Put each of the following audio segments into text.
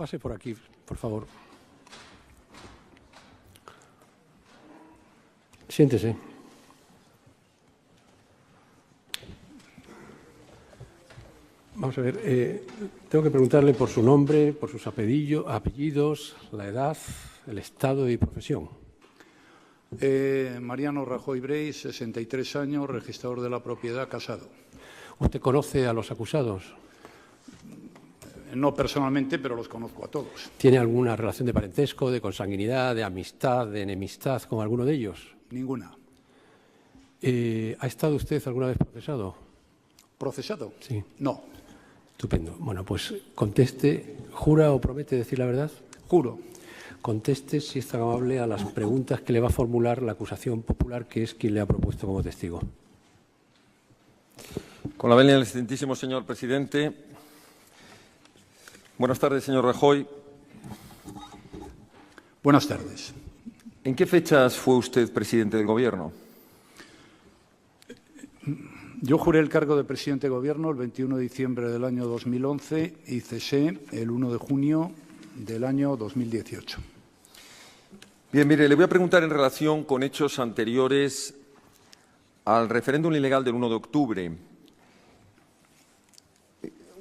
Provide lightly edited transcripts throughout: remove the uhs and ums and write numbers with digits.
Pase por aquí, por favor. Siéntese. Vamos a ver, tengo que preguntarle por su nombre, por sus apellidos, la edad, el estado y profesión. Mariano Rajoy Brey, 63 años, registrador de la propiedad, casado. ¿Usted conoce a los acusados? No personalmente, pero los conozco a todos. ¿Tiene alguna relación de parentesco, de consanguinidad, de amistad, de enemistad con alguno de ellos? Ninguna. ¿Ha estado usted alguna vez procesado? ¿Procesado? Sí. No. Estupendo. Bueno, pues conteste, ¿jura o promete decir la verdad? Juro. Conteste, si es tan amable, a las preguntas que le va a formular la acusación popular, que es quien le ha propuesto como testigo. Con la venia del excelentísimo señor presidente. Buenas tardes, señor Rajoy. Buenas tardes. ¿En qué fechas fue usted presidente del Gobierno? Yo juré el cargo de presidente de Gobierno el 21 de diciembre del año 2011 y cesé el 1 de junio del año 2018. Bien, mire, le voy a preguntar en relación con hechos anteriores al referéndum ilegal del 1 de octubre.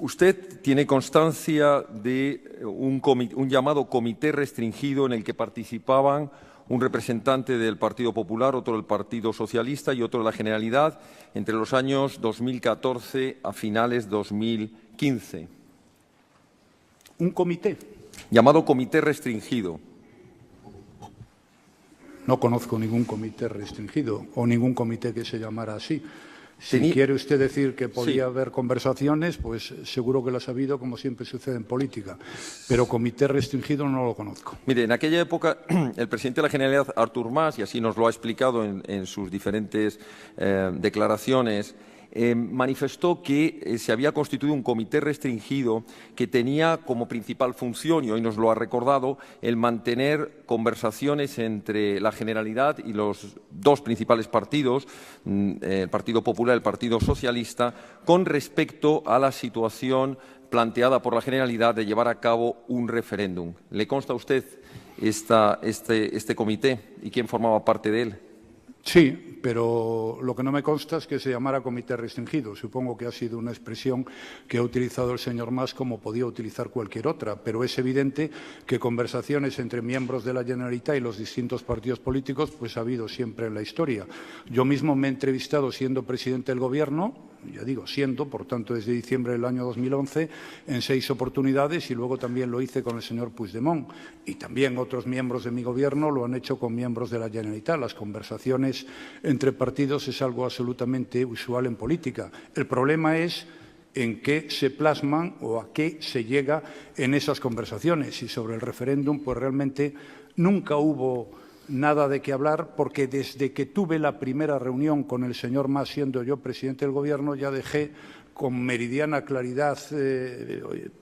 Usted tiene constancia de un llamado comité restringido en el que participaban un representante del Partido Popular, otro del Partido Socialista y otro de la Generalidad entre los años 2014 a finales 2015. ¿Un comité? Llamado comité restringido. No conozco ningún comité restringido o ningún comité que se llamara así. Si quiere usted decir que podía haber conversaciones, pues seguro que las ha habido, como siempre sucede en política. Pero comité restringido no lo conozco. Mire, en aquella época el presidente de la Generalidad, Artur Mas, y así nos lo ha explicado en sus diferentes declaraciones, manifestó que se había constituido un comité restringido que tenía como principal función, y hoy nos lo ha recordado, el mantener conversaciones entre la Generalidad y los dos principales partidos, el Partido Popular y el Partido Socialista, con respecto a la situación planteada por la Generalidad de llevar a cabo un referéndum. ¿Le consta a usted este comité y quién formaba parte de él? Sí, pero lo que no me consta es que se llamara comité restringido. Supongo que ha sido una expresión que ha utilizado el señor Mas como podía utilizar cualquier otra, pero es evidente que conversaciones entre miembros de la Generalitat y los distintos partidos políticos pues ha habido siempre en la historia. Yo mismo me he entrevistado siendo presidente del Gobierno, ya digo, por tanto, desde diciembre del año 2011, en 6 oportunidades y luego también lo hice con el señor Puigdemont. Y también otros miembros de mi Gobierno lo han hecho con miembros de la Generalitat. Las conversaciones entre partidos es algo absolutamente usual en política. El problema es en qué se plasman o a qué se llega en esas conversaciones. Y sobre el referéndum, pues realmente nunca hubo nada de qué hablar, porque desde que tuve la primera reunión con el señor Mas, siendo yo presidente del Gobierno, ya dejé con meridiana claridad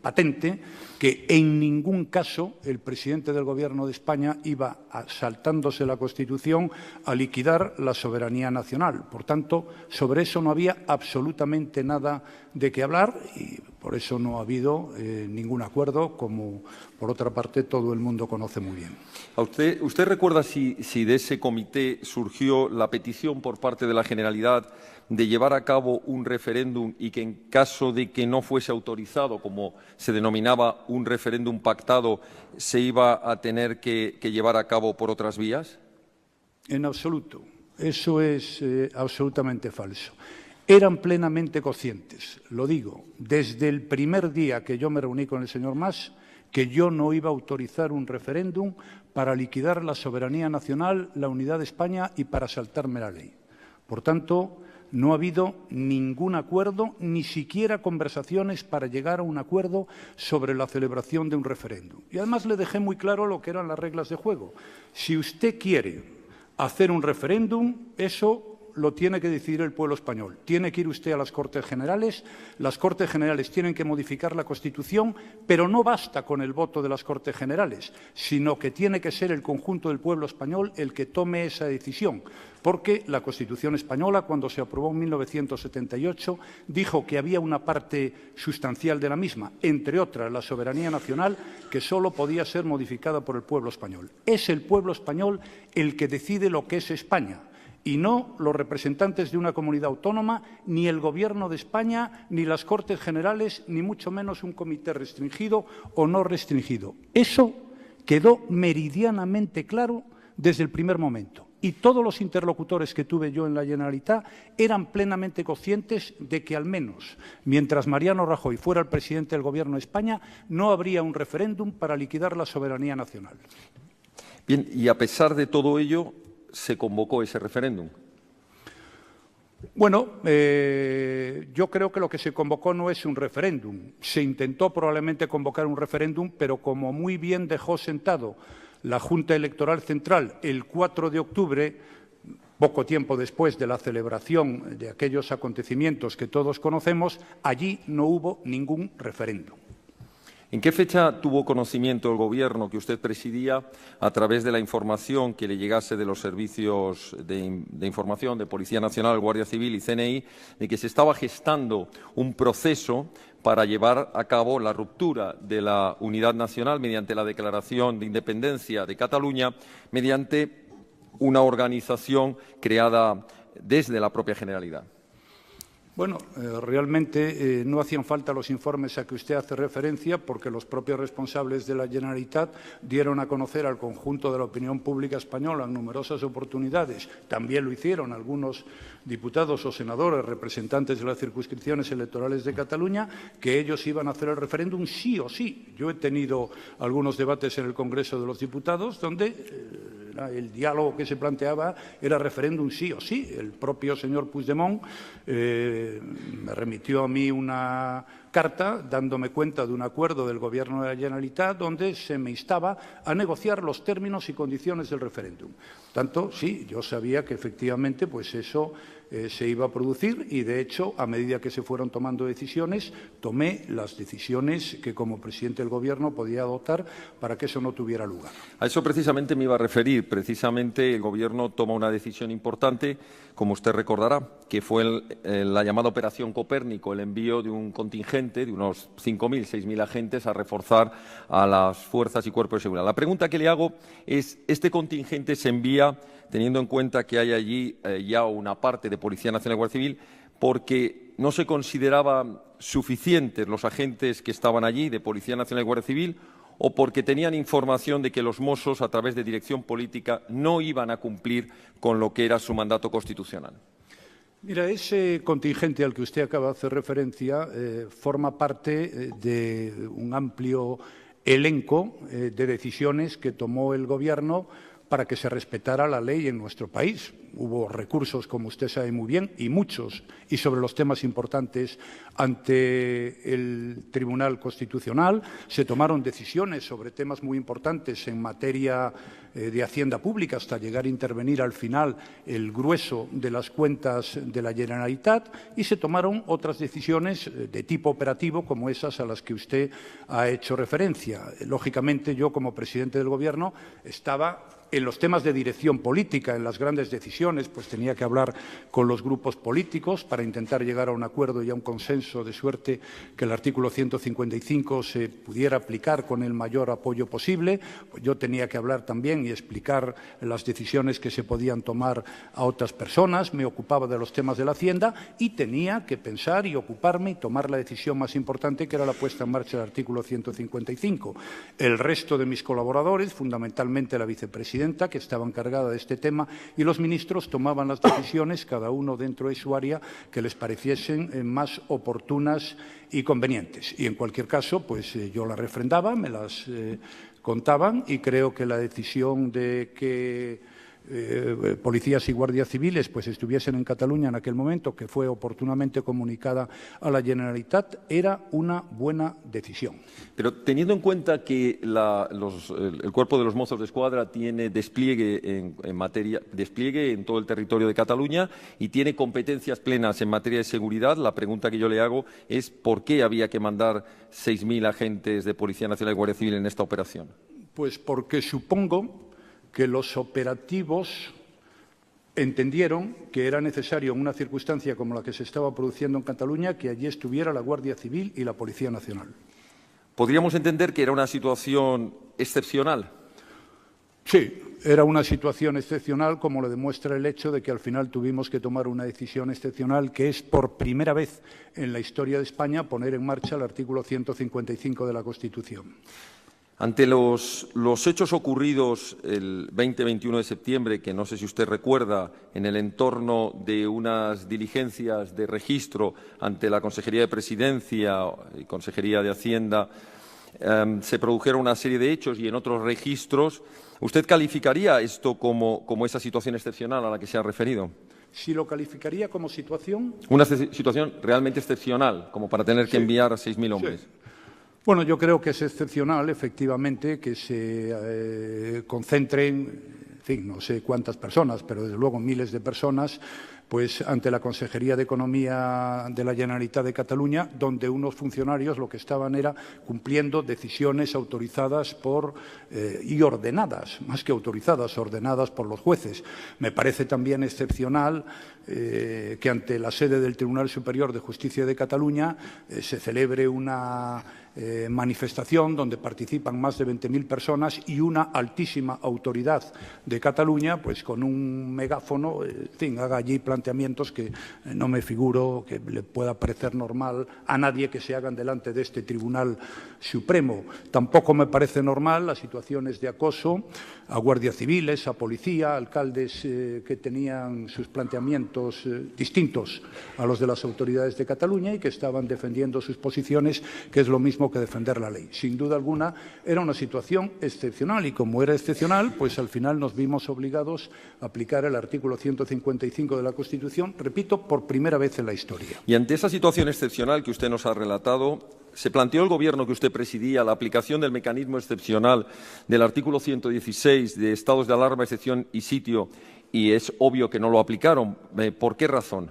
patente que en ningún caso el presidente del Gobierno de España iba, saltándose la Constitución, a liquidar la soberanía nacional. Por tanto, sobre eso no había absolutamente nada de qué hablar y por eso no ha habido ningún acuerdo, como por otra parte todo el mundo conoce muy bien. ¿Usted recuerda si de ese comité surgió la petición por parte de la Generalidad de llevar a cabo un referéndum y que en caso de que no fuese autorizado, como se denominaba un referéndum pactado, se iba a tener que llevar a cabo por otras vías? En absoluto. Eso es absolutamente falso. Eran plenamente conscientes, lo digo, desde el primer día que yo me reuní con el señor Mas, que yo no iba a autorizar un referéndum para liquidar la soberanía nacional, la unidad de España y para saltarme la ley. Por tanto, no ha habido ningún acuerdo, ni siquiera conversaciones para llegar a un acuerdo sobre la celebración de un referéndum. Y además le dejé muy claro lo que eran las reglas de juego. Si usted quiere hacer un referéndum, eso lo tiene que decidir el pueblo español. Tiene que ir usted a las Cortes Generales, las Cortes Generales tienen que modificar la Constitución, pero no basta con el voto de las Cortes Generales, sino que tiene que ser el conjunto del pueblo español el que tome esa decisión, porque la Constitución española, cuando se aprobó en 1978, dijo que había una parte sustancial de la misma, entre otras la soberanía nacional, que solo podía ser modificada por el pueblo español. Es el pueblo español el que decide lo que es España, y no los representantes de una comunidad autónoma, ni el Gobierno de España, ni las Cortes Generales, ni mucho menos un comité restringido o no restringido. Eso quedó meridianamente claro desde el primer momento. Y todos los interlocutores que tuve yo en la Generalitat eran plenamente conscientes de que, al menos, mientras Mariano Rajoy fuera el presidente del Gobierno de España, no habría un referéndum para liquidar la soberanía nacional. Bien, y a pesar de todo ello, se convocó ese referéndum. Bueno, yo creo que lo que se convocó no es un referéndum. Se intentó probablemente convocar un referéndum, pero como muy bien dejó sentado la Junta Electoral Central el 4 de octubre, poco tiempo después de la celebración de aquellos acontecimientos que todos conocemos, allí no hubo ningún referéndum. ¿En qué fecha tuvo conocimiento el Gobierno que usted presidía, a través de la información que le llegase de los servicios de información de Policía Nacional, Guardia Civil y CNI, de que se estaba gestando un proceso para llevar a cabo la ruptura de la unidad nacional mediante la declaración de independencia de Cataluña, mediante una organización creada desde la propia Generalidad? Bueno, realmente no hacían falta los informes a que usted hace referencia, porque los propios responsables de la Generalitat dieron a conocer al conjunto de la opinión pública española en numerosas oportunidades. También lo hicieron algunos diputados o senadores representantes de las circunscripciones electorales de Cataluña, que ellos iban a hacer el referéndum sí o sí. Yo he tenido algunos debates en el Congreso de los Diputados donde el diálogo que se planteaba era referéndum sí o sí. El propio señor Puigdemont me remitió a mí una carta dándome cuenta de un acuerdo del Gobierno de la Generalitat donde se me instaba a negociar los términos y condiciones del referéndum. Por tanto, sí, yo sabía que efectivamente pues eso se iba a producir y, de hecho, a medida que se fueron tomando decisiones, tomé las decisiones que como presidente del Gobierno podía adoptar para que eso no tuviera lugar. A eso precisamente me iba a referir. Precisamente el Gobierno toma una decisión importante, como usted recordará, que fue la llamada Operación Copérnico, el envío de un contingente de unos 5.000, 6.000 agentes a reforzar a las fuerzas y cuerpos de seguridad. La pregunta que le hago es, ¿este contingente se envía teniendo en cuenta que hay allí ya una parte de Policía Nacional y Guardia Civil, porque no se consideraban suficientes los agentes que estaban allí de Policía Nacional y Guardia Civil, o porque tenían información de que los Mossos, a través de dirección política, no iban a cumplir con lo que era su mandato constitucional? Mira, ese contingente al que usted acaba de hacer referencia forma parte de un amplio elenco de decisiones que tomó el Gobierno para que se respetara la ley en nuestro país. Hubo recursos, como usted sabe muy bien, y muchos, y sobre los temas importantes ante el Tribunal Constitucional. Se tomaron decisiones sobre temas muy importantes en materia de Hacienda Pública, hasta llegar a intervenir al final el grueso de las cuentas de la Generalitat, y se tomaron otras decisiones de tipo operativo, como esas a las que usted ha hecho referencia. Lógicamente, yo, como presidente del Gobierno, estaba en los temas de dirección política, en las grandes decisiones, pues tenía que hablar con los grupos políticos para intentar llegar a un acuerdo y a un consenso, de suerte que el artículo 155 se pudiera aplicar con el mayor apoyo posible. Pues yo tenía que hablar también y explicar las decisiones que se podían tomar a otras personas. Me ocupaba de los temas de la Hacienda y tenía que pensar y ocuparme y tomar la decisión más importante, que era la puesta en marcha del artículo 155. El resto de mis colaboradores, fundamentalmente la vicepresidenta, que estaba encargada de este tema, y los ministros tomaban las decisiones, cada uno dentro de su área, que les pareciesen más oportunas y convenientes. Y, en cualquier caso, pues yo las refrendaba, me las contaban, y creo que la decisión de que policías y guardias civiles pues estuviesen en Cataluña en aquel momento, que fue oportunamente comunicada a la Generalitat, era una buena decisión. Pero teniendo en cuenta que el Cuerpo de los Mossos de Escuadra tiene despliegue despliegue en todo el territorio de Cataluña y tiene competencias plenas en materia de seguridad, la pregunta que yo le hago es ¿por qué había que mandar 6.000 agentes de Policía Nacional y Guardia Civil en esta operación? Pues porque supongo que los operativos entendieron que era necesario en una circunstancia como la que se estaba produciendo en Cataluña que allí estuviera la Guardia Civil y la Policía Nacional. ¿Podríamos entender que era una situación excepcional? Sí, era una situación excepcional, como lo demuestra el hecho de que al final tuvimos que tomar una decisión excepcional, que es por primera vez en la historia de España poner en marcha el artículo 155 de la Constitución. Ante los hechos ocurridos el 20-21 de septiembre, que no sé si usted recuerda, en el entorno de unas diligencias de registro ante la Consejería de Presidencia y Consejería de Hacienda, se produjeron una serie de hechos y en otros registros, ¿usted calificaría esto como esa situación excepcional a la que se ha referido? Si lo calificaría como situación... Una situación realmente excepcional, como para tener que enviar a 6.000 hombres. Sí. Bueno, yo creo que es excepcional, efectivamente, que se concentren, en fin, no sé cuántas personas, pero desde luego miles de personas, pues ante la Consejería de Economía de la Generalitat de Cataluña, donde unos funcionarios lo que estaban era cumpliendo decisiones autorizadas y ordenadas, más que autorizadas, ordenadas por los jueces. Me parece también excepcional que ante la sede del Tribunal Superior de Justicia de Cataluña se celebre una manifestación donde participan más de 20.000 personas y una altísima autoridad de Cataluña, pues con un megáfono, en fin, haga allí planteamientos que no me figuro que le pueda parecer normal a nadie que se hagan delante de este Tribunal Supremo. Tampoco me parece normal las situaciones de acoso a guardias civiles, a policía, a alcaldes que tenían sus planteamientos distintos a los de las autoridades de Cataluña y que estaban defendiendo sus posiciones, que es lo mismo que defender la ley. Sin duda alguna, era una situación excepcional y como era excepcional, pues al final nos vimos obligados a aplicar el artículo 155 de la Constitución, repito, por primera vez en la historia. Y ante esa situación excepcional que usted nos ha relatado, ¿se planteó el Gobierno que usted presidía la aplicación del mecanismo excepcional del artículo 116 de estados de alarma, excepción y sitio? Y es obvio que no lo aplicaron. ¿Por qué razón?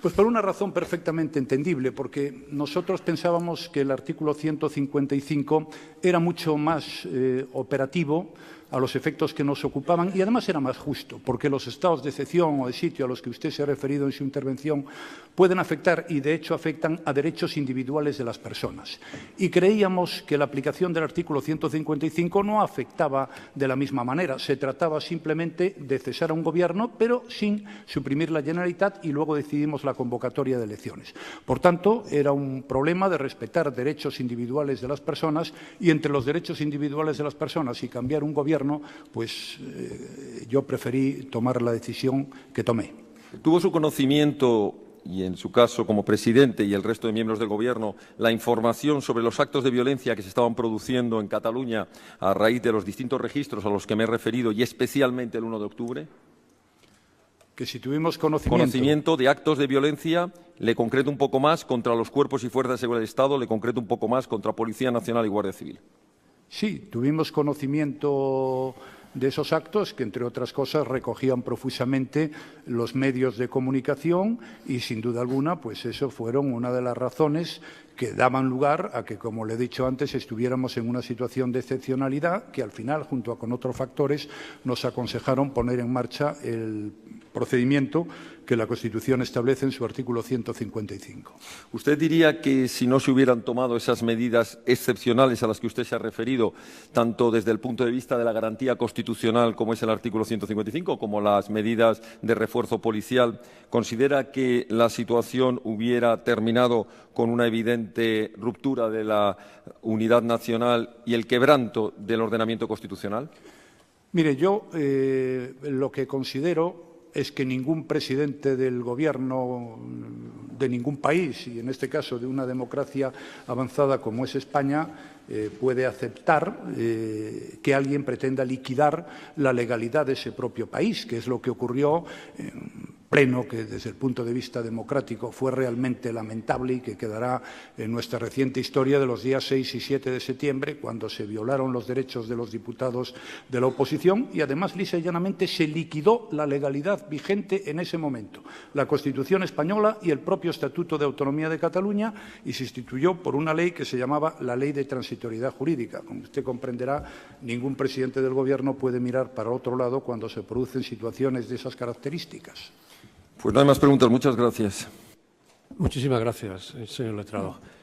Pues por una razón perfectamente entendible, porque nosotros pensábamos que el artículo 155 era mucho más operativo a los efectos que nos ocupaban y además era más justo, porque los estados de excepción o de sitio a los que usted se ha referido en su intervención pueden afectar y de hecho afectan a derechos individuales de las personas. Y creíamos que la aplicación del artículo 155 no afectaba de la misma manera. Se trataba simplemente de cesar a un gobierno, pero sin suprimir la Generalitat y luego decidimos la convocatoria de elecciones. Por tanto, era un problema de respetar derechos individuales de las personas y entre los derechos individuales de las personas y cambiar un gobierno, pues yo preferí tomar la decisión que tomé. ¿Tuvo su conocimiento, y en su caso como presidente y el resto de miembros del Gobierno, la información sobre los actos de violencia que se estaban produciendo en Cataluña a raíz de los distintos registros a los que me he referido y especialmente el 1 de octubre? Que si tuvimos conocimiento de actos de violencia, le concreto un poco más contra los cuerpos y fuerzas de seguridad del Estado, le concreto un poco más contra Policía Nacional y Guardia Civil. Sí, tuvimos conocimiento de esos actos que, entre otras cosas, recogían profusamente los medios de comunicación y, sin duda alguna, pues eso fueron una de las razones que daban lugar a que, como le he dicho antes, estuviéramos en una situación de excepcionalidad que, al final, junto con otros factores, nos aconsejaron poner en marcha el procedimiento que la Constitución establece en su artículo 155. ¿Usted diría que si no se hubieran tomado esas medidas excepcionales a las que usted se ha referido, tanto desde el punto de vista de la garantía constitucional, como es el artículo 155, como las medidas de refuerzo policial, considera que la situación hubiera terminado con una evidente ruptura de la unidad nacional y el quebranto del ordenamiento constitucional? Mire, yo lo que considero es que ningún presidente del Gobierno de ningún país, y en este caso de una democracia avanzada como es España, puede aceptar que alguien pretenda liquidar la legalidad de ese propio país, que es lo que ocurrió pleno, que desde el punto de vista democrático fue realmente lamentable y que quedará en nuestra reciente historia de los días 6 y 7 de septiembre, cuando se violaron los derechos de los diputados de la oposición y además lisa y llanamente se liquidó la legalidad vigente en ese momento, la Constitución española y el propio Estatuto de Autonomía de Cataluña, y se instituyó por una ley que se llamaba la Ley de Transitoriedad Jurídica. Como usted comprenderá, ningún presidente del Gobierno puede mirar para otro lado cuando se producen situaciones de esas características. Pues no hay más preguntas. Muchas gracias. Muchísimas gracias, señor letrado.